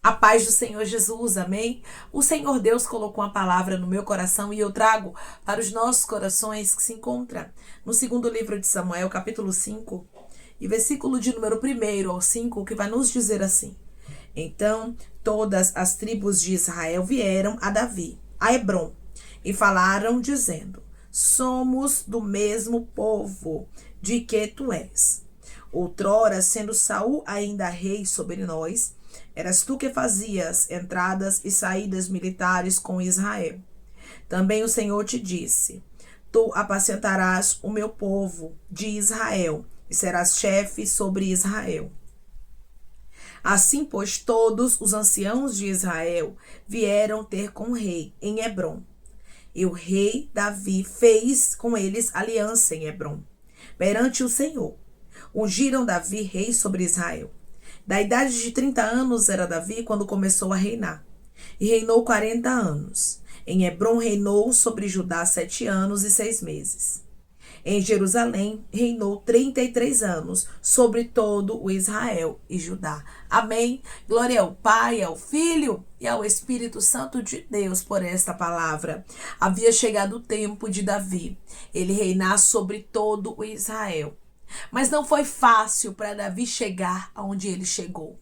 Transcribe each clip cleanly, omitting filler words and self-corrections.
A paz do Senhor Jesus, amém? O Senhor Deus colocou uma palavra no meu coração e eu trago para os nossos corações que se encontra no segundo livro de Samuel, capítulo 5, e versículo de número 1 ao 5, que vai nos dizer assim: Então todas as tribos de Israel vieram a Davi, a Hebrom, e falaram dizendo: Somos do mesmo povo de que tu és. Outrora, sendo Saul ainda rei sobre nós, eras tu que fazias entradas e saídas militares com Israel. Também o Senhor te disse: Tu apacentarás o meu povo de Israel e serás chefe sobre Israel. Assim, pois, todos os anciãos de Israel vieram ter com o rei em Hebrom. E o rei Davi fez com eles aliança em Hebrom, perante o Senhor. Ungiram Davi rei sobre Israel. Da idade de 30 anos era Davi quando começou a reinar. E reinou 40 anos. Em Hebrom reinou sobre Judá 7 anos e 6 meses. Em Jerusalém reinou 33 anos sobre todo o Israel e Judá. Amém. Glória ao Pai, ao Filho e ao Espírito Santo de Deus por esta palavra. Havia chegado o tempo de Davi, ele reinar sobre todo o Israel. Mas não foi fácil para Davi chegar aonde ele chegou.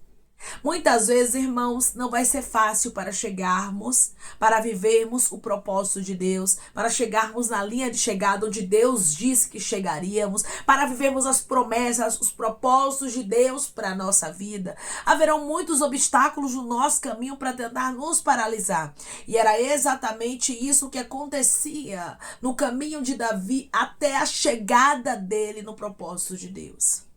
Muitas vezes, irmãos, não vai ser fácil para chegarmos, para vivermos o propósito de Deus, para chegarmos na linha de chegada onde Deus disse que chegaríamos, para vivermos as promessas, os propósitos de Deus para a nossa vida. Haverão muitos obstáculos no nosso caminho para tentar nos paralisar. E era exatamente isso que acontecia no caminho de Davi até a chegada dele no propósito de Deus.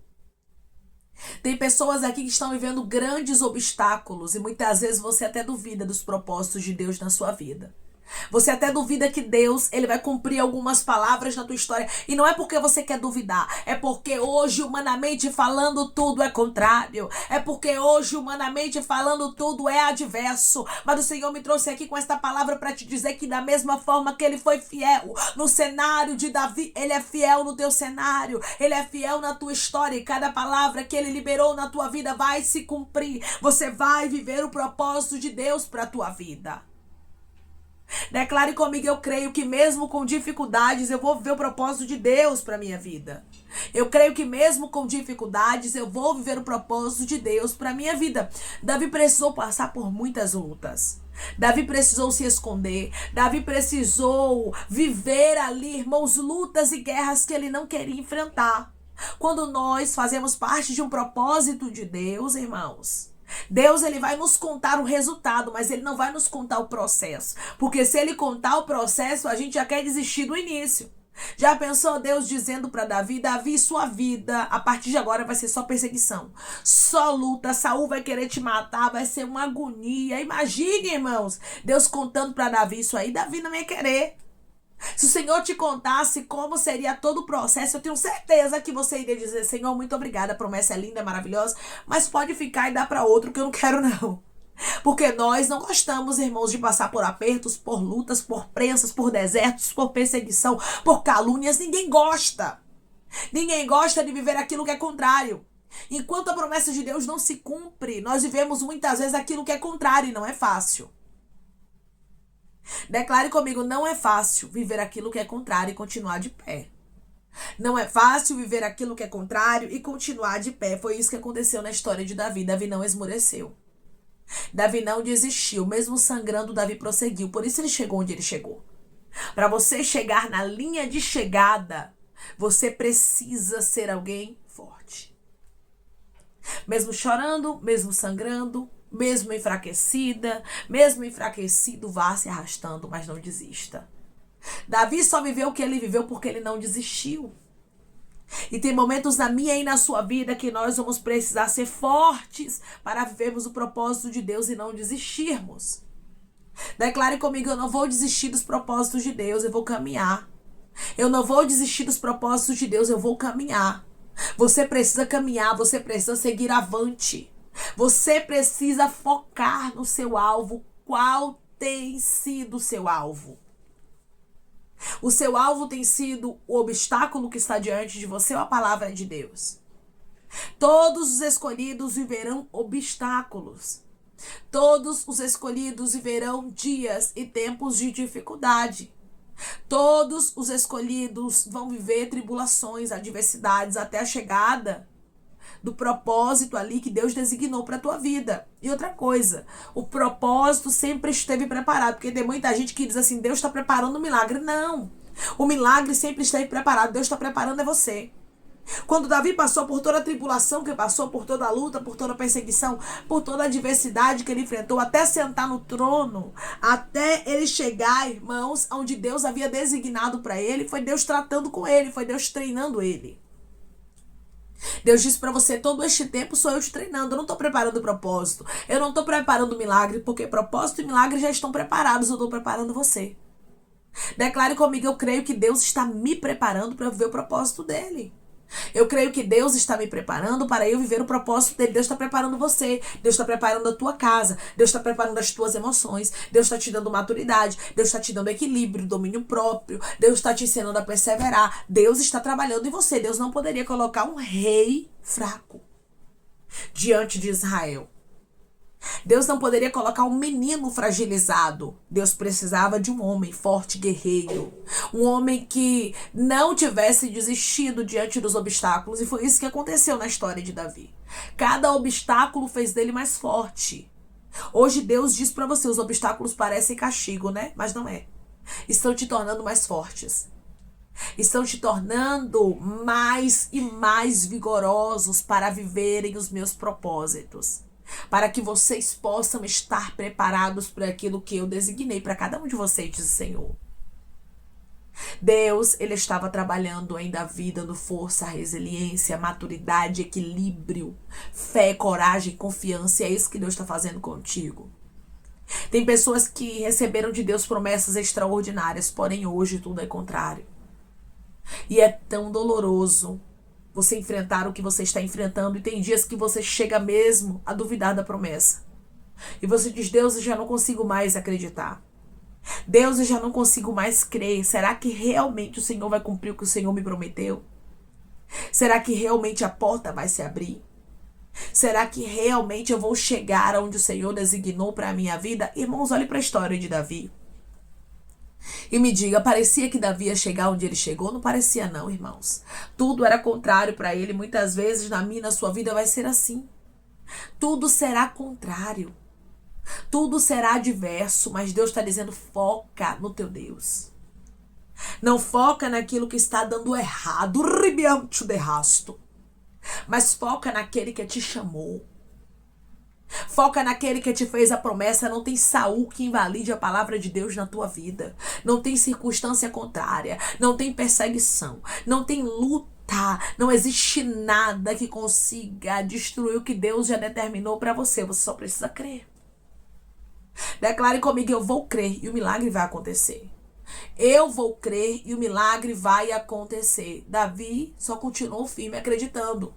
Tem pessoas aqui que estão vivendo grandes obstáculos e muitas vezes você até duvida dos propósitos de Deus na sua vida. Você até duvida que Deus ele vai cumprir algumas palavras na tua história. E não é porque você quer duvidar. É porque hoje, humanamente falando, tudo é contrário. É porque hoje, humanamente falando, tudo é adverso. Mas o Senhor me trouxe aqui com esta palavra para te dizer que da mesma forma que ele foi fiel no cenário de Davi, ele é fiel no teu cenário. Ele é fiel na tua história. E cada palavra que ele liberou na tua vida vai se cumprir. Você vai viver o propósito de Deus para a tua vida. Declare comigo: eu creio que mesmo com dificuldades eu vou viver o propósito de Deus para minha vida. Eu creio que mesmo com dificuldades eu vou viver o propósito de Deus para minha vida. Davi precisou passar por muitas lutas. Davi precisou se esconder. Davi precisou viver ali, irmãos, lutas e guerras que ele não queria enfrentar. Quando nós fazemos parte de um propósito de Deus, irmãos, Deus ele vai nos contar o resultado, mas ele não vai nos contar o processo. Porque se ele contar o processo, a gente já quer desistir do início. Já pensou Deus dizendo para Davi: Davi, sua vida a partir de agora vai ser só perseguição, só luta, Saul vai querer te matar, vai ser uma agonia. Imagine, irmãos, Deus contando para Davi isso aí. Davi não ia querer. Se o Senhor te contasse como seria todo o processo, eu tenho certeza que você iria dizer: Senhor, muito obrigada, a promessa é linda, é maravilhosa, mas pode ficar e dar para outro que eu não quero não. Porque nós não gostamos, irmãos, de passar por apertos, por lutas, por prensas, por desertos, por perseguição, por calúnias. Ninguém gosta. Ninguém gosta de viver aquilo que é contrário. Enquanto a promessa de Deus não se cumpre, nós vivemos muitas vezes aquilo que é contrário e não é fácil. Declare comigo: não é fácil viver aquilo que é contrário e continuar de pé. Não é fácil viver aquilo que é contrário e continuar de pé. Foi isso que aconteceu na história de Davi. Davi não esmoreceu. Davi não desistiu. Mesmo sangrando, Davi prosseguiu. Por isso ele chegou onde ele chegou. Para você chegar na linha de chegada, você precisa ser alguém forte. Mesmo chorando, mesmo sangrando, mesmo enfraquecida, mesmo enfraquecido, vá se arrastando, mas não desista. Davi só viveu o que ele viveu porque ele não desistiu. E tem momentos na minha e na sua vida que nós vamos precisar ser fortes para vivermos o propósito de Deus e não desistirmos. Declare comigo: eu não vou desistir dos propósitos de Deus, eu vou caminhar. Eu não vou desistir dos propósitos de Deus, eu vou caminhar. Você precisa caminhar, você precisa seguir avante. Você precisa focar no seu alvo. Qual tem sido o seu alvo? O seu alvo tem sido o obstáculo que está diante de você ou a palavra de Deus? Todos os escolhidos viverão obstáculos. Todos os escolhidos viverão dias e tempos de dificuldade. Todos os escolhidos vão viver tribulações, adversidades até a chegada do propósito ali que Deus designou para a tua vida. E outra coisa, o propósito sempre esteve preparado, porque tem muita gente que diz assim, Deus está preparando o milagre. Não, o milagre sempre esteve preparado, Deus está preparando é você. Quando Davi passou por toda a tribulação que passou, por toda a luta, por toda a perseguição, por toda a adversidade que ele enfrentou, até sentar no trono, até ele chegar, irmãos, onde Deus havia designado para ele, foi Deus tratando com ele, foi Deus treinando ele. Deus disse para você, todo este tempo sou eu te treinando, eu não estou preparando o propósito, eu não estou preparando o milagre, porque propósito e milagre já estão preparados, eu estou preparando você. Declare comigo, eu creio que Deus está me preparando para viver o propósito dele. Eu creio que Deus está me preparando para eu viver o propósito dele. Deus está preparando você. Deus está preparando a tua casa. Deus está preparando as tuas emoções. Deus está te dando maturidade. Deus está te dando equilíbrio, domínio próprio. Deus está te ensinando a perseverar. Deus está trabalhando em você. Deus não poderia colocar um rei fraco diante de Israel. Deus não poderia colocar um menino fragilizado. Deus precisava de um homem forte, guerreiro. Um homem que não tivesse desistido diante dos obstáculos. E foi isso que aconteceu na história de Davi. Cada obstáculo fez dele mais forte. Hoje Deus diz para você, os obstáculos parecem castigo, né? Mas não é. Estão te tornando mais fortes. Estão te tornando mais e mais vigorosos para viverem os meus propósitos. Para que vocês possam estar preparados para aquilo que eu designei para cada um de vocês, diz o Senhor. Deus, ele estava trabalhando em Davi, dando força, resiliência, maturidade, equilíbrio, fé, coragem, confiança. E é isso que Deus está fazendo contigo. Tem pessoas que receberam de Deus promessas extraordinárias, porém hoje tudo é contrário. E é tão doloroso você enfrentar o que você está enfrentando. E tem dias que você chega mesmo a duvidar da promessa. E você diz, Deus, eu já não consigo mais acreditar. Deus, eu já não consigo mais crer. Será que realmente o Senhor vai cumprir o que o Senhor me prometeu? Será que realmente a porta vai se abrir? Será que realmente eu vou chegar onde o Senhor designou para a minha vida? Irmãos, olhe para a história de Davi. E me diga, parecia que Davi ia chegar onde ele chegou? Não parecia não, irmãos. Tudo era contrário para ele. Muitas vezes na minha, na sua vida vai ser assim. Tudo será contrário. Tudo será adverso. Mas Deus está dizendo, foca no teu Deus. Não foca naquilo que está dando errado. Mas foca naquele que te chamou. Foca naquele que te fez a promessa. Não tem Saul que invalide a palavra de Deus na tua vida. Não tem circunstância contrária. Não tem perseguição. Não tem luta. Não existe nada que consiga destruir o que Deus já determinou para você. Você só precisa crer. Declare comigo, eu vou crer e o milagre vai acontecer. Eu vou crer e o milagre vai acontecer. Davi só continuou firme acreditando.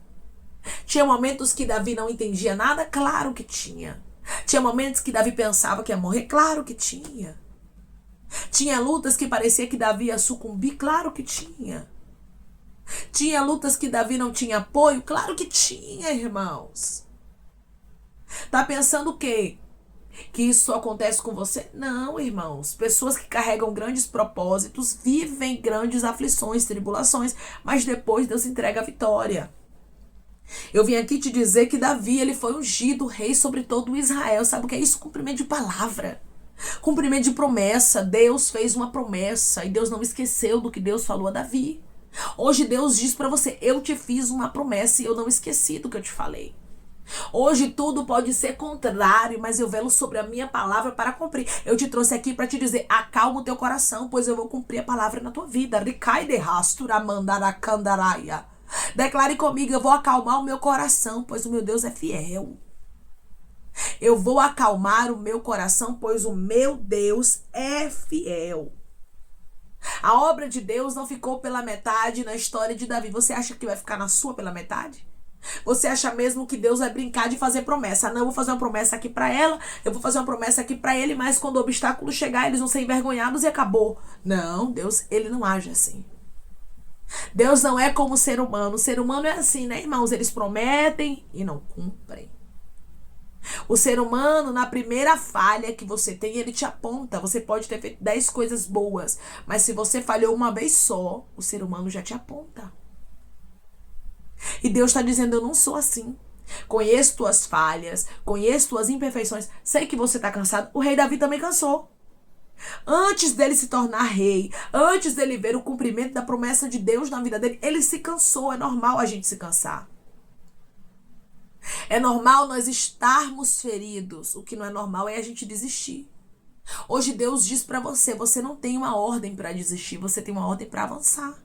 Tinha momentos que Davi não entendia nada? Claro que tinha. Tinha momentos que Davi pensava que ia morrer? Claro que tinha. Tinha lutas que parecia que Davi ia sucumbir? Claro que tinha. Tinha lutas que Davi não tinha apoio? Claro que tinha, irmãos. Tá pensando o quê? Que isso acontece com você? Não, irmãos. Pessoas que carregam grandes propósitos vivem grandes aflições, tribulações, mas depois Deus entrega a vitória. Eu vim aqui te dizer que Davi, ele foi ungido rei sobre todo Israel. Sabe o que é isso? Cumprimento de palavra. Cumprimento de promessa. Deus fez uma promessa e Deus não esqueceu do que Deus falou a Davi. Hoje Deus diz para você, eu te fiz uma promessa e eu não esqueci do que eu te falei. Hoje tudo pode ser contrário, mas eu velo sobre a minha palavra para cumprir. Eu te trouxe aqui para te dizer, acalma o teu coração, pois eu vou cumprir a palavra na tua vida. Declare comigo, eu vou acalmar o meu coração, pois o meu Deus é fiel. Eu vou acalmar o meu coração, pois o meu Deus é fiel. A obra de Deus não ficou pela metade na história de Davi. Você acha que vai ficar na sua pela metade? Você acha mesmo que Deus vai brincar de fazer promessa? Não, eu vou fazer uma promessa aqui para ela, eu vou fazer uma promessa aqui para ele, mas quando o obstáculo chegar, eles vão ser envergonhados e acabou. Não, Deus, ele não age assim. Deus não é como o ser humano. O ser humano é assim, né, irmãos? Eles prometem e não cumprem. O ser humano, na primeira falha que você tem, ele te aponta. Você pode ter feito 10 coisas boas, mas se você falhou uma vez só, o ser humano já te aponta. E Deus está dizendo, eu não sou assim. Conheço tuas falhas, conheço tuas imperfeições. Sei que você está cansado. O rei Davi também cansou. Antes dele se tornar rei, antes dele ver o cumprimento da promessa de Deus na vida dele, ele se cansou. É normal a gente se cansar. É normal nós estarmos feridos. O que não é normal é a gente desistir. Hoje Deus diz pra você, você não tem uma ordem pra desistir, você tem uma ordem pra avançar.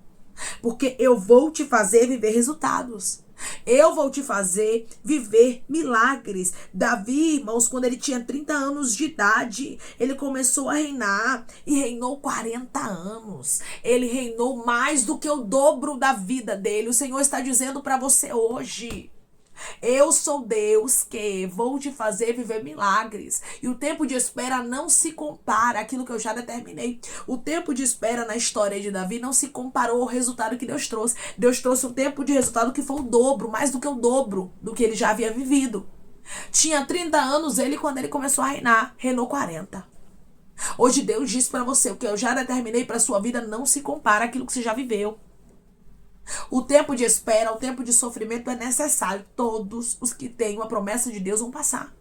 Porque eu vou te fazer viver resultados. Eu vou te fazer viver milagres. Davi, irmãos, quando ele tinha 30 anos de idade, ele começou a reinar e reinou 40 anos. Ele reinou mais do que o dobro da vida dele. O Senhor está dizendo para você hoje: eu sou Deus que vou te fazer viver milagres. E o tempo de espera não se compara àquilo que eu já determinei. O tempo de espera na história de Davi não se comparou ao resultado que Deus trouxe. Deus trouxe um tempo de resultado que foi o dobro, mais do que o dobro do que ele já havia vivido. Tinha 30 anos ele quando ele começou a reinar. Reinou 40. Hoje Deus diz para você, o que eu já determinei para sua vida não se compara àquilo que você já viveu. O tempo de espera, o tempo de sofrimento é necessário. Todos os que têm uma promessa de Deus vão passar.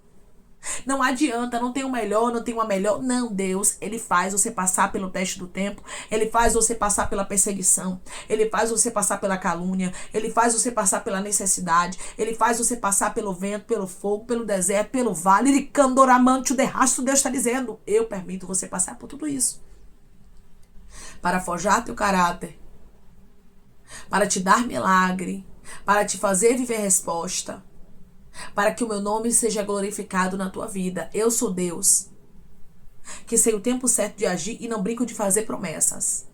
Não adianta, não tem o melhor, não tem uma melhor. Não, Deus, Ele faz você passar pelo teste do tempo. Ele faz você passar pela perseguição. Ele faz você passar pela calúnia. Ele faz você passar pela necessidade. Ele faz você passar pelo vento, pelo fogo, pelo deserto, pelo vale. Ele candoramante o derrasto. Deus está dizendo, eu permito você passar por tudo isso. Para forjar teu caráter. Para te dar milagre, para te fazer viver resposta, para que o meu nome seja glorificado na tua vida. Eu sou Deus, que sei o tempo certo de agir e não brinco de fazer promessas.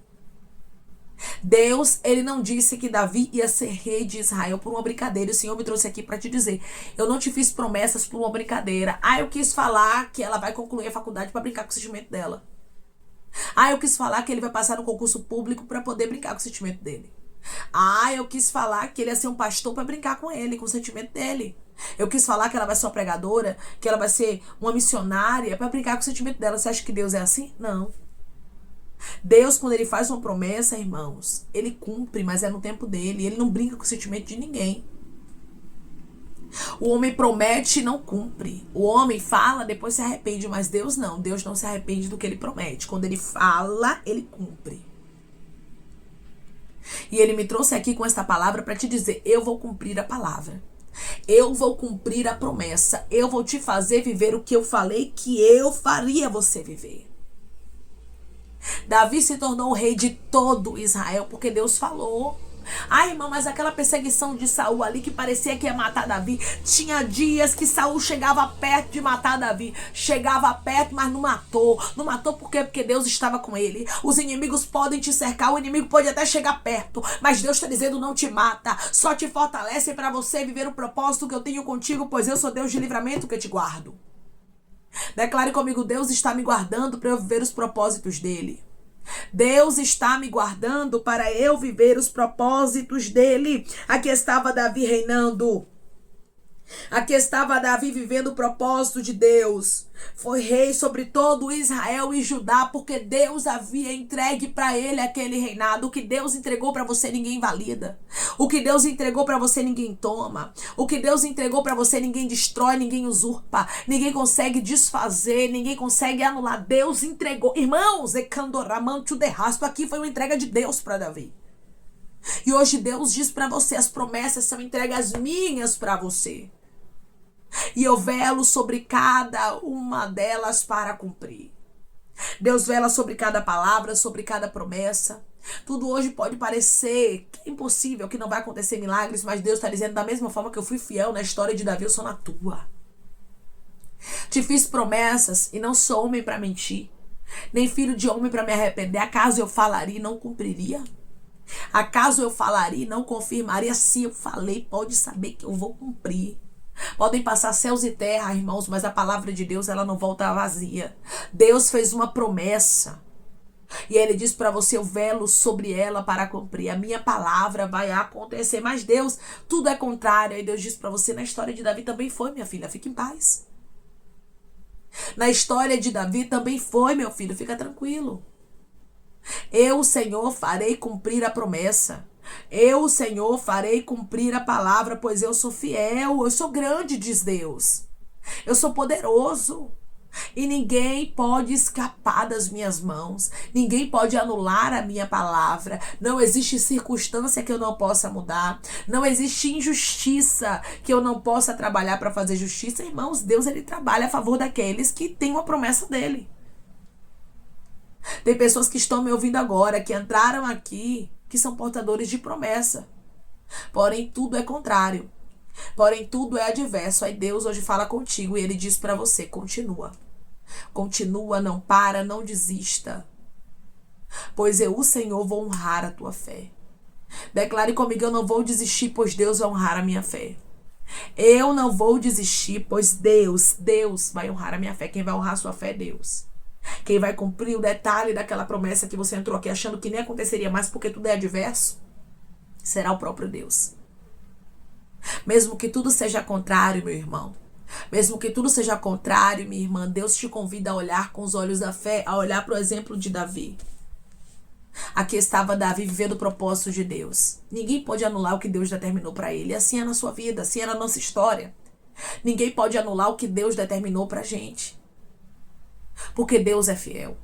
Deus, Ele não disse que Davi ia ser rei de Israel por uma brincadeira. O Senhor me trouxe aqui para te dizer, eu não te fiz promessas por uma brincadeira. Eu quis falar que ela vai concluir a faculdade para brincar com o sentimento dela. Eu quis falar que ele vai passar no concurso público para poder brincar com o sentimento dele. Eu quis falar que ele ia ser um pastor para brincar com ele, com o sentimento dele. Eu quis falar que ela vai ser uma pregadora, que ela vai ser uma missionária para brincar com o sentimento dela. Você acha que Deus é assim? Não. Deus, quando Ele faz uma promessa, irmãos, Ele cumpre, mas é no tempo dele. Ele não brinca com o sentimento de ninguém. O homem promete e não cumpre. O homem fala, depois se arrepende, mas Deus não. Deus não se arrepende do que Ele promete. Quando Ele fala, Ele cumpre. E Ele me trouxe aqui com esta palavra para te dizer, eu vou cumprir a palavra. Eu vou cumprir a promessa. Eu vou te fazer viver o que eu falei que eu faria você viver. Davi se tornou o rei de todo Israel porque Deus falou. Irmão, mas aquela perseguição de Saul ali que parecia que ia matar Davi. Tinha dias que Saul chegava perto de matar Davi. Chegava perto, mas não matou. Não matou por quê? Porque Deus estava com ele. Os inimigos podem te cercar, o inimigo pode até chegar perto, mas Deus está dizendo, não te mata. Só te fortalece para você viver o propósito que eu tenho contigo, pois eu sou Deus de livramento que te guardo. Declare comigo, Deus está me guardando para eu viver os propósitos dele. Deus está me guardando para eu viver os propósitos dele. Aqui estava Davi reinando. Aqui estava Davi vivendo o propósito de Deus. Foi rei sobre todo Israel e Judá, porque Deus havia entregue para ele aquele reinado. O que Deus entregou para você, ninguém invalida. O que Deus entregou para você, ninguém toma. O que Deus entregou para você, ninguém destrói, ninguém usurpa. Ninguém consegue desfazer, ninguém consegue anular. Deus entregou. Irmãos, Ecandoramante o derrasto aqui foi uma entrega de Deus para Davi. E hoje Deus diz para você, as promessas são entregas minhas para você. E eu velo sobre cada uma delas para cumprir. Deus vela sobre cada palavra, sobre cada promessa. Tudo hoje pode parecer que é impossível, que não vai acontecer milagres, mas Deus está dizendo, da mesma forma que eu fui fiel na história de Davi, eu sou na tua. Te fiz promessas e não sou homem para mentir, nem filho de homem para me arrepender. Acaso eu falaria e não cumpriria? Acaso eu falaria e não confirmaria? Se eu falei, pode saber que eu vou cumprir. Podem passar céus e terra, irmãos, mas a palavra de Deus, ela não volta vazia. Deus fez uma promessa e Ele diz para você, eu velo sobre ela para cumprir. A minha palavra vai acontecer, mas Deus, tudo é contrário. Aí Deus diz para você, na história de Davi também foi, minha filha, fique em paz. Na história de Davi também foi, meu filho, fica tranquilo. Eu, o Senhor, farei cumprir a promessa. Eu, o Senhor, farei cumprir a palavra, pois eu sou fiel, eu sou grande, diz Deus. Eu sou poderoso. E ninguém pode escapar das minhas mãos. Ninguém pode anular a minha palavra. Não existe circunstância que eu não possa mudar. Não existe injustiça que eu não possa trabalhar para fazer justiça. Irmãos, Deus ele trabalha a favor daqueles que têm uma promessa dele. Tem pessoas que estão me ouvindo agora, que entraram aqui, que são portadores de promessa. Porém, tudo é contrário. Porém, tudo é adverso. Aí Deus hoje fala contigo e ele diz para você, continua. Continua, não para, não desista. Pois eu, o Senhor, vou honrar a tua fé. Declare comigo, eu não vou desistir, pois Deus vai honrar a minha fé. Eu não vou desistir, pois Deus vai honrar a minha fé. Quem vai honrar a sua fé é Deus. Quem vai cumprir o detalhe daquela promessa que você entrou aqui achando que nem aconteceria mais porque tudo é adverso, será o próprio Deus. Mesmo que tudo seja contrário, meu irmão. Mesmo que tudo seja contrário, minha irmã, Deus te convida a olhar com os olhos da fé, a olhar para o exemplo de Davi. Aqui estava Davi vivendo o propósito de Deus. Ninguém pode anular o que Deus determinou para ele. Assim é na sua vida, assim é na nossa história. Ninguém pode anular o que Deus determinou para a gente. Porque Deus é fiel.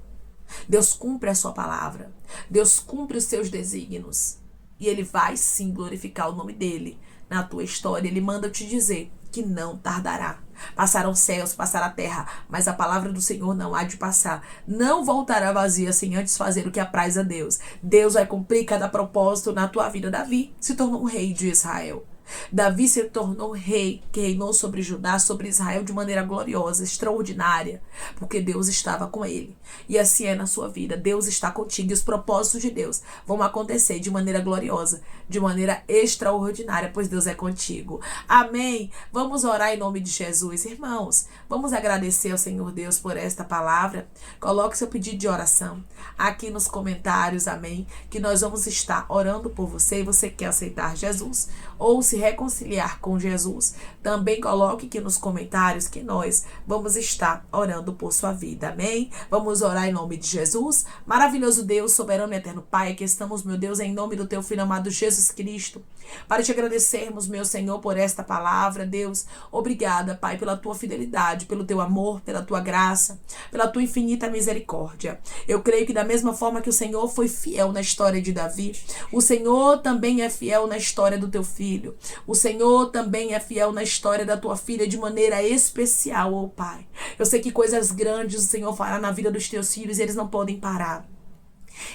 Deus cumpre a sua palavra. Deus cumpre os seus desígnios. E ele vai sim glorificar o nome dele na tua história. Ele manda te dizer que não tardará. Passarão céus, passará a terra, mas a palavra do Senhor não há de passar. Não voltará vazia sem antes fazer o que apraz a Deus. Deus vai cumprir cada propósito na tua vida. Davi se tornou um rei de Israel. Davi se tornou rei que reinou sobre Judá, sobre Israel de maneira gloriosa, extraordinária, porque Deus estava com ele. E assim é na sua vida. Deus está contigo e os propósitos de Deus vão acontecer de maneira gloriosa, de maneira extraordinária, pois Deus é contigo. Amém? Vamos orar em nome de Jesus. Irmãos, vamos agradecer ao Senhor Deus por esta palavra. Coloque seu pedido de oração aqui nos comentários, amém? Que nós vamos estar orando por você e você quer aceitar Jesus ou se reconciliar com Jesus, também coloque aqui nos comentários que nós vamos estar orando por sua vida, amém? Vamos orar em nome de Jesus. Maravilhoso Deus, soberano e eterno Pai, aqui estamos, meu Deus, em nome do teu Filho amado Jesus Cristo, para te agradecermos, meu Senhor, por esta palavra, Deus. Obrigada, Pai, pela tua fidelidade, pelo teu amor, pela tua graça, pela tua infinita misericórdia. Eu creio que da mesma forma que o Senhor foi fiel na história de Davi, o Senhor também é fiel na história do teu filho. O Senhor também é fiel na história da tua filha de maneira especial, ó Pai. Eu sei que coisas grandes o Senhor fará na vida dos teus filhos e eles não podem parar.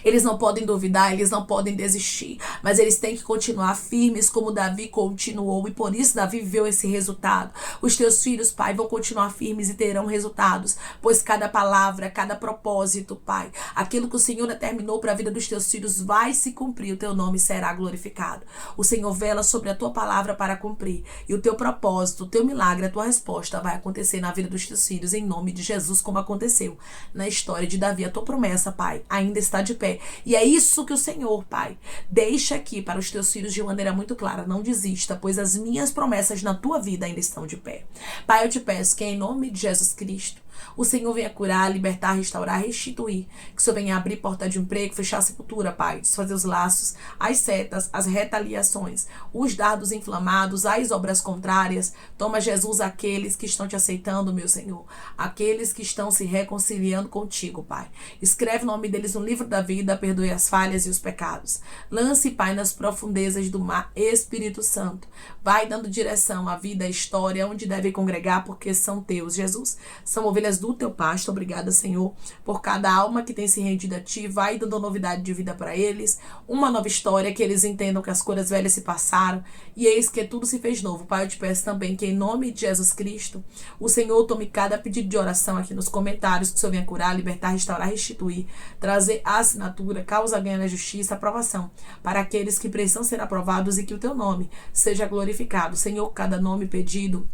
Eles não podem duvidar, eles não podem desistir, mas eles têm que continuar firmes como Davi continuou, e por isso Davi viveu esse resultado. Os teus filhos, Pai, vão continuar firmes e terão resultados, pois cada palavra, cada propósito, Pai, aquilo que o Senhor determinou para a vida dos teus filhos vai se cumprir, o teu nome será glorificado. O Senhor vela sobre a tua palavra para cumprir, e o teu propósito, o teu milagre, a tua resposta vai acontecer na vida dos teus filhos, em nome de Jesus, como aconteceu na história de Davi. A tua promessa, Pai, ainda está de pé. E é isso que o Senhor, Pai, deixa aqui para os teus filhos de maneira muito clara. Não desista, pois as minhas promessas na tua vida ainda estão de pé. Pai, eu te peço que em nome de Jesus Cristo, o Senhor venha curar, libertar, restaurar, restituir. Que o Senhor venha abrir porta de emprego, fechar a sepultura, Pai. Desfazer os laços, as setas, as retaliações, os dardos inflamados, as obras contrárias. Toma, Jesus, aqueles que estão te aceitando, meu Senhor. Aqueles que estão se reconciliando contigo, Pai. Escreve o nome deles no livro da vida, perdoe as falhas e os pecados. Lance, Pai, nas profundezas do mar, Espírito Santo. Vai dando direção à vida, à história, onde devem congregar, porque são teus, Jesus. São ovelhas do teu pasto. Obrigada, Senhor, por cada alma que tem se rendido a ti. Vai dando novidade de vida para eles, uma nova história, que eles entendam que as coisas velhas se passaram e eis que tudo se fez novo. Pai, eu te peço também que em nome de Jesus Cristo, o Senhor tome cada pedido de oração aqui nos comentários, que o Senhor venha curar, libertar, restaurar, restituir, trazer a assinatura, causa ganha na justiça, aprovação para aqueles que precisam ser aprovados e que o teu nome seja glorificado. Senhor, cada nome pedido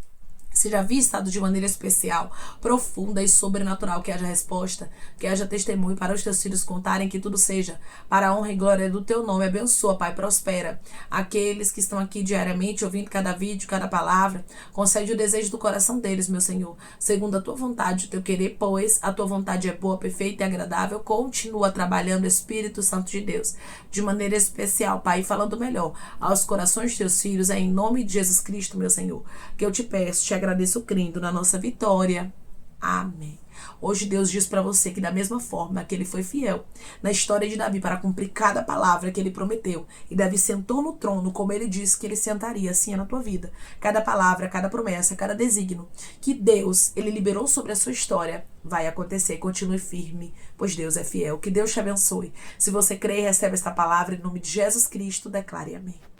seja vistado de maneira especial, profunda e sobrenatural, que haja resposta, que haja testemunho para os teus filhos contarem, que tudo seja para a honra e glória do teu nome. Abençoa, Pai, prospera aqueles que estão aqui diariamente ouvindo cada vídeo, cada palavra. Concede o desejo do coração deles, meu Senhor, segundo a tua vontade, o teu querer, pois a tua vontade é boa, perfeita e agradável. Continua trabalhando, Espírito Santo de Deus, de maneira especial, Pai, falando melhor aos corações dos teus filhos. É em nome de Jesus Cristo, meu Senhor, que eu te peço, te agradeço crendo na nossa vitória. Amém. Hoje Deus diz para você que da mesma forma que ele foi fiel na história de Davi para cumprir cada palavra que ele prometeu, e Davi sentou no trono como ele disse que ele sentaria, assim é na tua vida. Cada palavra, cada promessa, cada desígnio que Deus, ele liberou sobre a sua história, vai acontecer. Continue firme, pois Deus é fiel. Que Deus te abençoe. Se você crê e recebe esta palavra, em nome de Jesus Cristo, declare amém.